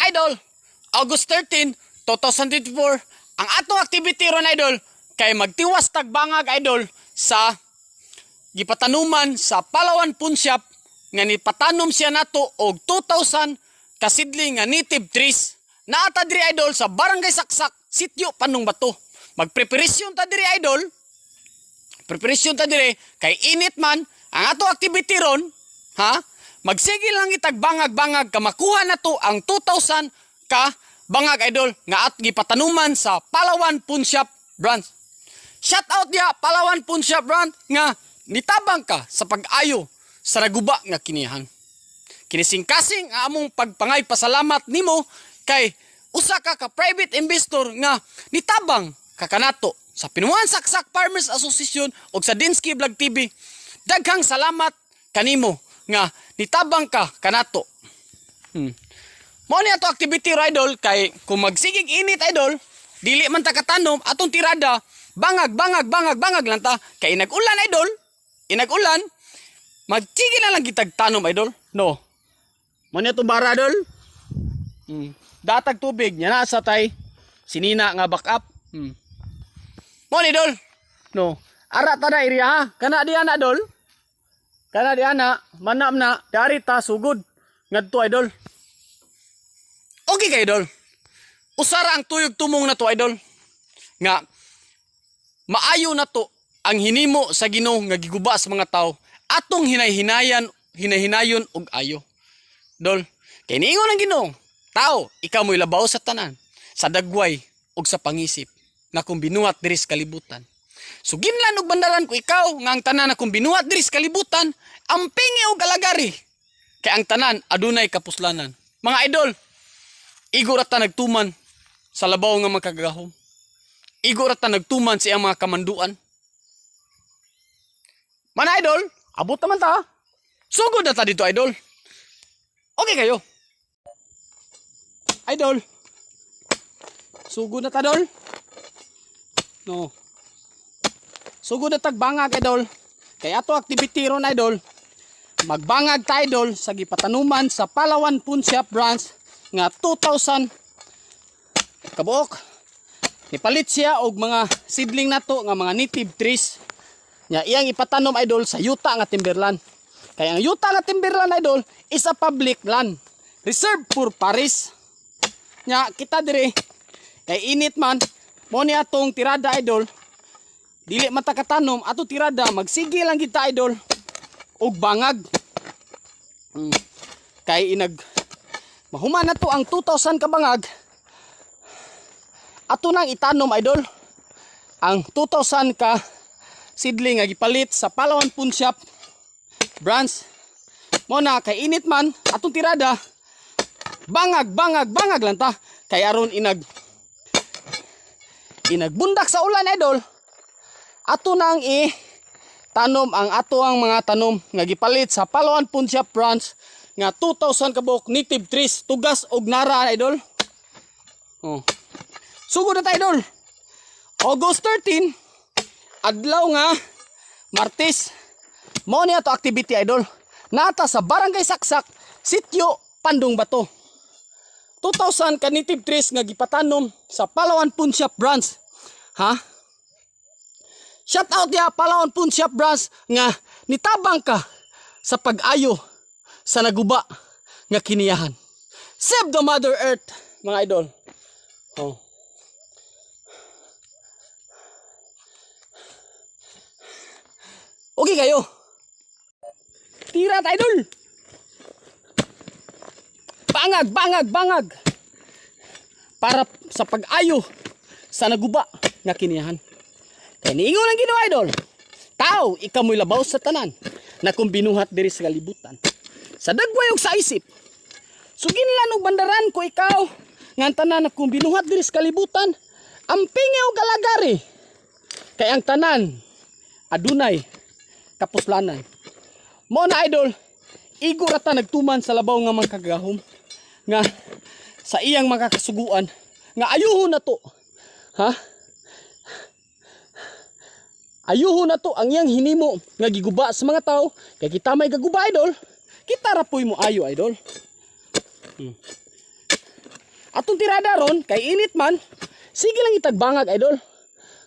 Idol, August 13, 2024, ang atong activity ron idol kay magtiwas tagbangag idol sa gipatanuman sa Palawan Punsyap nga nipatanom siya nato og 2,000 kasidling nga native trees. Naata diri idol sa Barangay Saksak, Sitio Panong Bato. Magpreparasyon ta diri idol. Preparasyon ta diri kay init man ang ato activity ron, ha? Magsige lang itagbangag-bangag ka makuha na to ang 2,000 ka bangag idol nga at gipatanuman sa Palawan Punsyap branch. Shout out dia Palawan Punsyap branch nga nitabang ka sa pag-ayo sa naguba nga kinihan. Kinising-kasing ang among pagpangay pasalamat nimo kay usa ka private investor nga nitabang ka kanato sa Pinuan Saksak Farmers Association o sa Dinsky Vlog TV. Daghang salamat kanimo nga nitabang ka kanato. Mao ni ato activity idol kay kung magsigig init idol, dili man ta katanom atong tirada, bangag lang ta kay inag-ulan idol. Inag-ulan, magsigig na lang kitag tanom idol. No. Mao ni atong bara idol. Datag tubig nya na sa tay sinina nga backup. Mao ni idol. No. Ara ta na area ha. Kana diha na idol. Kana diha na manam na dari ta sugod ngadto idol. Okay ka idol. Usara ang tuyog tumong na to idol. Nga maayo na to ang hinimo sa Ginoo nga giguba sa mga tao. Atong hinahinayon og ayo. Dol, kay niingon ang Ginoo, tao, ikaw mo'y labaw sa tanan, sa dagway ug sa pangisip na kung binuhat diri sa kalibutan. So ginlan og bandaran ko ikaw nga ang tanan na kung binuhat diri sa kalibutan, ampingi og galagari. Kay ang tanan adunay kapuslanan. Mga idol, igo ra ta nagtuman sa labaw nga magkagahom. Igo ra ta nagtuman sa iyang mga kamanduan. Mana idol, abot naman ta. Sugod na ta dito idol. Okay kayo. Idol. Sugod na ta idol. No. Sugod na tagbangag idol. Kay ato activity ron idol. Magbangag ta idol sa gipatanuman sa Palawan Punsyap branch nga 2,000 kabuok. Nipalit siya og mga seedling nato nga mga native trees. Nya iyang ipatanom idol sa yuta nga timberland. Kaya ang yuta nga timberland idol is a public land. Reserved for Paris. Nya kita dire kay init man mo ni atong tirada idol. Dili man ta katanom ato tirada magsige lang kita idol og bangag. Kay inag mahuman na to ang 2,000 ka bangag. Ato nang itanom idol ang 2,000 ka seedling nga gipalit sa Palawan Punsyap branch. Mo na kay init man atong tirada bangag lang ta kay aron inagbundak sa ulan idol. Ato nang tanom ang ato ang mga tanom nga gipalit sa Palawan Punsyap branch nga 2,000 kabok native trees tugas og nara idol. Sugod na ta idol. August 13 adlaw nga Martes. Mao ni ato activity idol. Nata sa Barangay Saksak, Sitio Panong Bato. 2,000 ka native trees nga gipatanom sa Palawan Punsyap branch. Ha? Shout out ya Palawan Punsyap branch nga nitabang ka sa pag-ayo sa naguba nga kiniyahan. Save the Mother Earth, mga idol. Okay kayo. Tira idol. Bangag. Para sa pag-ayo sa naguba nga kiniyahan. Kaya niingon ang Ginoo idol. Tao, ikaw mo'y labaw sa tanan na kung binuhat diri sa kalibutan. Sa dagway ug sa isip. Suginlan og bandaran ko ikaw nga ang tanan na kung binuhat diri sa kalibutan, ampingi og galagari. Kay ang tanan adunay kapuslanan. Mo na idol, igo ra ta nagtuman sa labaw nga magkagahom nga sa iyang makakasuguan nga ayuhon na to. Ha? Ayuhon na to ang iyang hinimo nga giguba sa mga tao. Kay kita may gaguba idol, kita rapoy mo ayo idol. Atong tirada ron kay init man, sige lang itagbangag idol.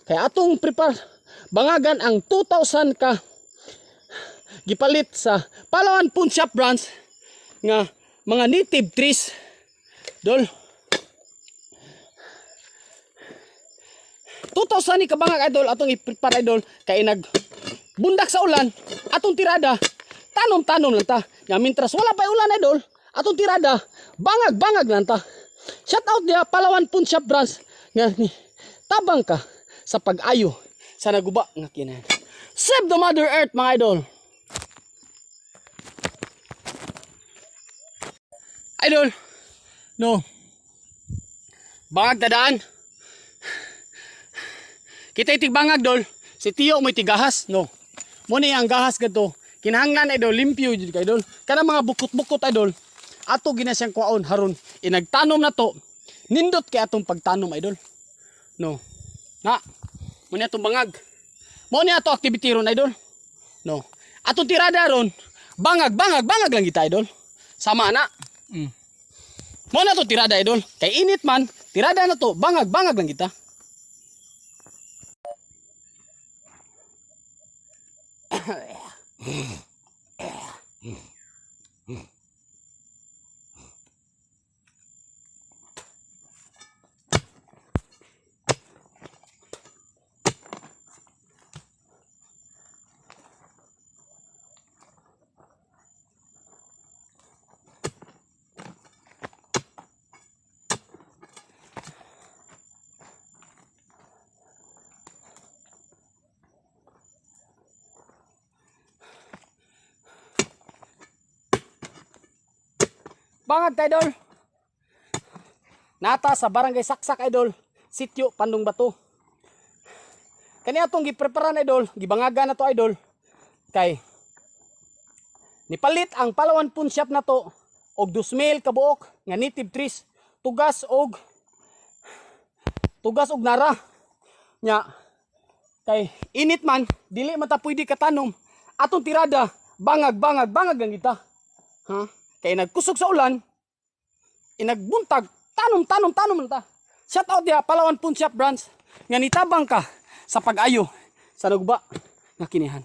Kay atong prepare bangagan ang 2,000 ka gipalit sa Palawan Pawn Shop branch nga mga native trees. Dol. 2,000 ni kabangag idol atong i-prepare idol kay bundak sa ulan atong tirada tanom-tanom lang ta. Nga mintras wala pa ulan idol, atong tirada bangag-bangag lang ta. Shout out dia Palawan Pawn Shop branch nga ni tabang ka sa pag-ayo sa naguba nga kinahan. Save the Mother Earth mga idol. Idol, no. Bangag tadaan. Kita itigbangag dol. Si Tiyo mo'y tigahas, no. Muna ang gahas gato. Kinahanglan idol, limpyo jud kay idol. Kana mga bukot-bukot idol. Ato gina siyang kuwaon haron inagtanom na to. Nindot kay atong pagtanom idol. No. Na. Muna atong bangag. Muna ato activity ron idol. No. Atong tirada ron bangag lang kita idol. Sama na. Muna to tirada idol. Kay init man, tirada na to, bangag lang kita. Bangag ka idol. Nata sa barangay Saksak idol, sitio Pandong Bato. Kani atong gipreparan idol, gibangaga na to idol. Kay nipalit ang Palawan Pawn Shop na to og 2,000 kabuok nga native trees, tugas og nara. Nya kay init man, dili man ta pwede katanom. Atong tirada bangag lang kita. Ha? Kay nagkusog sa ulan, inagbuntag, tanom lang ta. Shout out dia Palawan Pawn Shop branch nga nitabang ka sa pag-ayo sa naguba nga kinihan.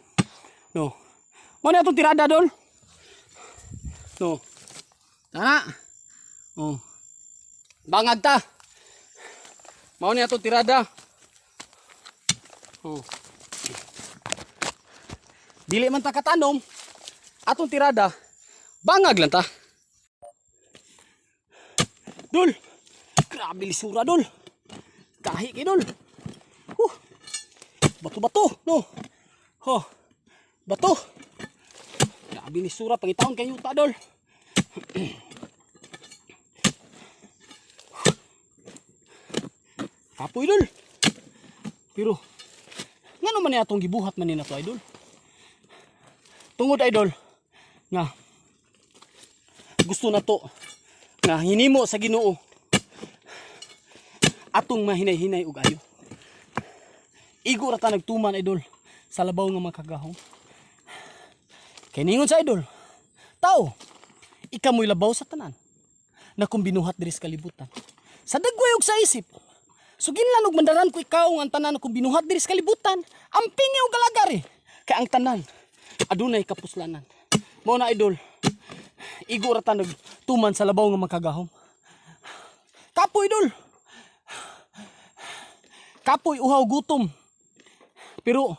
No. Mo ni atong tirada dol. No. Tana. Oh. Bangag ta. Mao ni atong tirada. Oh. Dili man ta katanom, atong tirada bangag lang ta. Dol. Grabe lisura dol. Kahi kay dol. Bato-bato, no. Bato. Grabe lisura pangitaon kay yuta dol. Kapoy dol. Pero ngano man ni atong gibuhat man ni nato idol? Tungod idol nga gusto na to nga hinimo sa Ginoo atong mahinay-hinay og ayo. Igo ra ta nagtuman idol sa labaw nga makagahom. Kay ningon sa idol, tao, ikamoy labaw sa tanan na kung binuhat diri sa kalibutan. Sa dagway og sa isip, suginlan og mandaran ko ikaw ang tanan kung binuhat diri sa kalibutan, amping og galagari kay ang tanan adunay kapuslanan. Mao na idol, igo ra ta nagtuman sa labaw nga makagahom. Kapoy idol. Kapoy uhaw gutom. Pero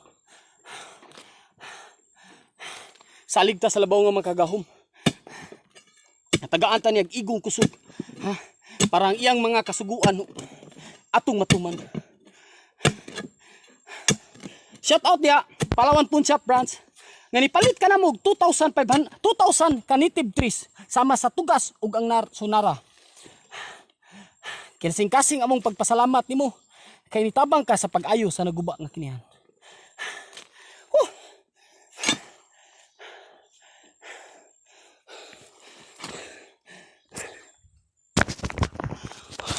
salig ta sa labaw nga makagahom. Natagaan ta niyag igong kusog. Ha? Parang iyang mga kasuguan atong matuman. Shout out dia Palawan Pawn Shop branch. Nga nipalit ka na mo 2,000 ka native trees sama sa tugas ug ang sunara. Kinsing-kasing among pagpasalamat nimo kay nitabang ka sa pag-ayo sa naguba nga kinihan.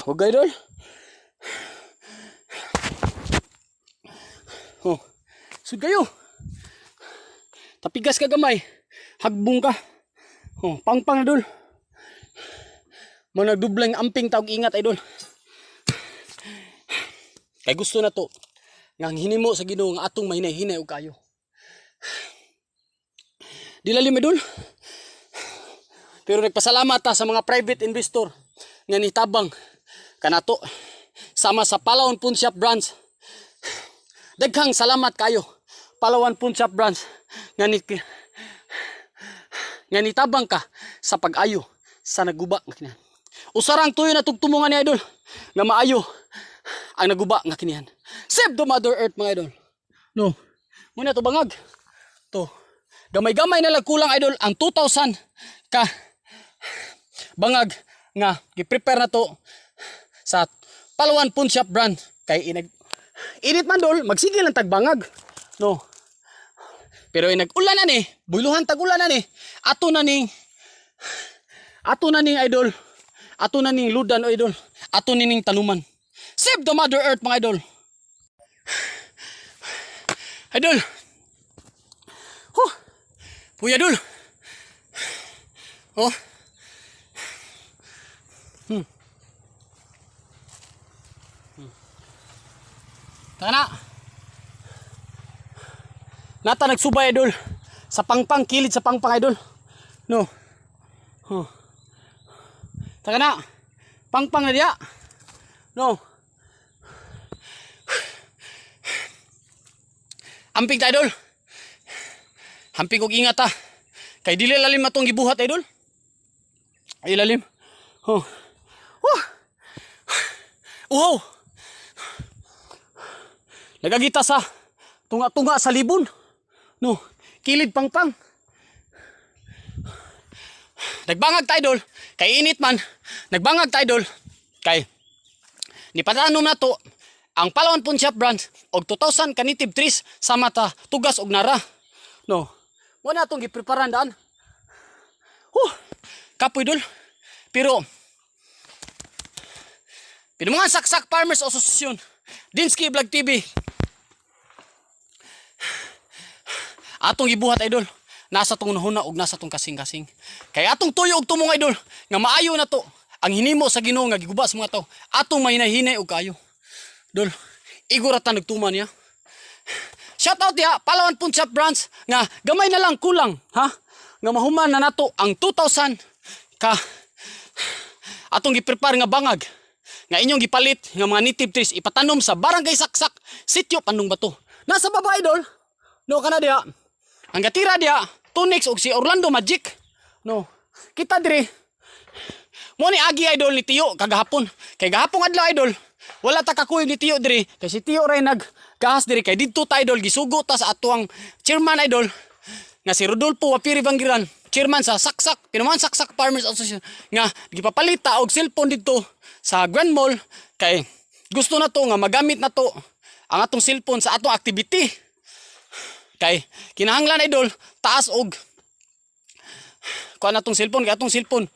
Huwag idol. Sud kayo. Tapigas ka gamay. Hagbong ka. Pangpang na dol. Mo nagdublang amping tawag ingat idol. Kay gusto na to nga hinimo sa Ginoo nga atong mahinay-hinay og kayo. Dilalim idol. Pero nagpasalamat ta sa mga private investor nga nitabang kanato sama sa Palawan Pawn Shop Branch. Daghang salamat kayo Palawan Pawn Shop Branch nga nitabang ka sa pag-ayo sa naguba nga kinihan. Usarang tuyo na tugtumongan ni idol nga maayo ang naguba nga kinihan. Save the Mother Earth mga idol. No. Muna to bangag. To. Gamay-gamay na lang kulang idol ang 2,000 ka bangag nga gi-prepare na to sa Palawan Pawn Shop Brand kay init man dol magsigil ang tagbangag. No. Pero nag-ulan na ni, buluhan tag-ulan na ni. Ato na ning idol. Ato na ning ludan o idol. Ato ning tanuman. Save the Mother Earth mga idol. Idol. Puya idol. Oh. Tana. Nata nagsubay idol sa pangpang kilid sa pangpang idol. No. Taka na. Pangpang na diya. No. Amping ta idol. Hamping kog ingat ta. Kay dili lalim matong gibuhat idol. Ay lalim. Uhaw. Nagagita sa tunga-tunga sa libon. No, kilid pangpang. Nagbangag ta idol, kay init man. Nagbangag ta idol, kay nipatanom na to ang Palawan Pawn Shop Branch og 2,000 ka native trees sa mata tugas og nara. No, wala tong gipreparan daan. Kapoy idol. Pero mga Saksak Farmers Association, Dinsky Vlog TV, atong gibuhat idol, nasa tong nahuna og nasa tong kasing-kasing. Kay atong tuyo og tumong idol, nga maayo na to, ang hinimo sa Ginoo nga giguba sa mga tao, atong mahinay-hinay og kayo. Dol, igura ta nagtuman niya. Shout out ya, Palawan Pawn Shop Branch, nga gamay na lang kulang, ha? Nga mahuman na nato ang 2,000 ka atong giprepare nga bangag, nga inyong gipalit nga mga native trees ipatanom sa Barangay Saksak, Sitio Pandong Bato. Nasa baba idol, no kana diha. Ang gatira diya, Tunix og si Orlando Magic. No. Kita dire. Mo ni agi idol ni Tiyo kagahapon. Kay gahapon adlaw idol, wala ta kakuy ni Tiyo dire. Kay si Tiyo ray nagkahas dire kay didto ta idol gisugo ta sa atuang chairman idol nga si Rodolfo Wapiri Bangiran, chairman sa Saksak, Pinuman Saksak Farmers Association nga gipapalita og cellphone didto sa Grand Mall kay gusto na to nga magamit na to ang atong cellphone sa atong activity. Kay kinahanglan idol taas og kuan atong cellphone kay atong cellphone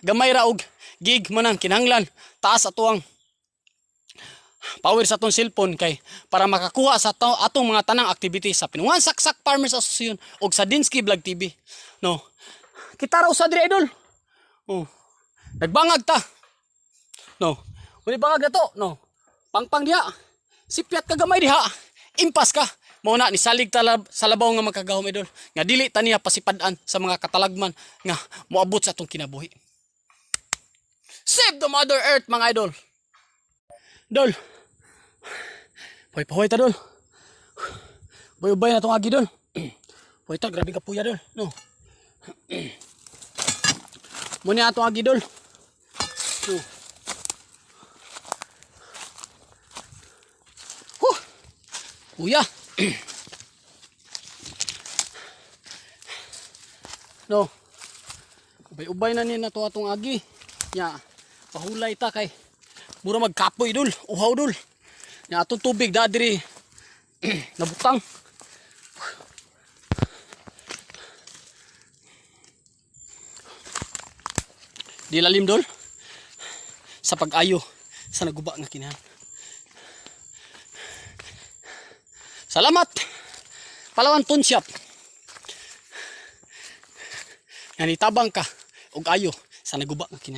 gamay ra og gig mo nang kinahanglan taas atuang power sa atong cellphone kay para makakuha sa atong mga tanang activity sa Pinuan Saksak Farmers Association og sa Dinsky Vlog TV. No. Kita ra usa dire idol. Nagbangag ta. No. Uni bangag na to, no. Pangpang diha. Sipyat ka gamay diha. Impas ka. Mao na ni salig sa labaw nga magkagahom idol. Nga dili ta niya pasipadaan sa mga katalagman nga moabot sa atong kinabuhi. Save the Mother Earth mga idol. Dol. Pahoy ta dol. Bay-bay na tong agi dol. Pahoy ta grabe ka puya dol, no. Muna atong agi dol. No. Puya. No. Ubay-ubay na ni na to atong agi. Nya, pahulay ta kay mura magkapoy dul, uhaw dul. Nya atong tubig da diri nabutang. Dilalim dul sa pag-ayo sa naguba nga kinahan. Salamat Palawan Pawn Shop. Nga nitabang ka og ayo sa naguba nga kina.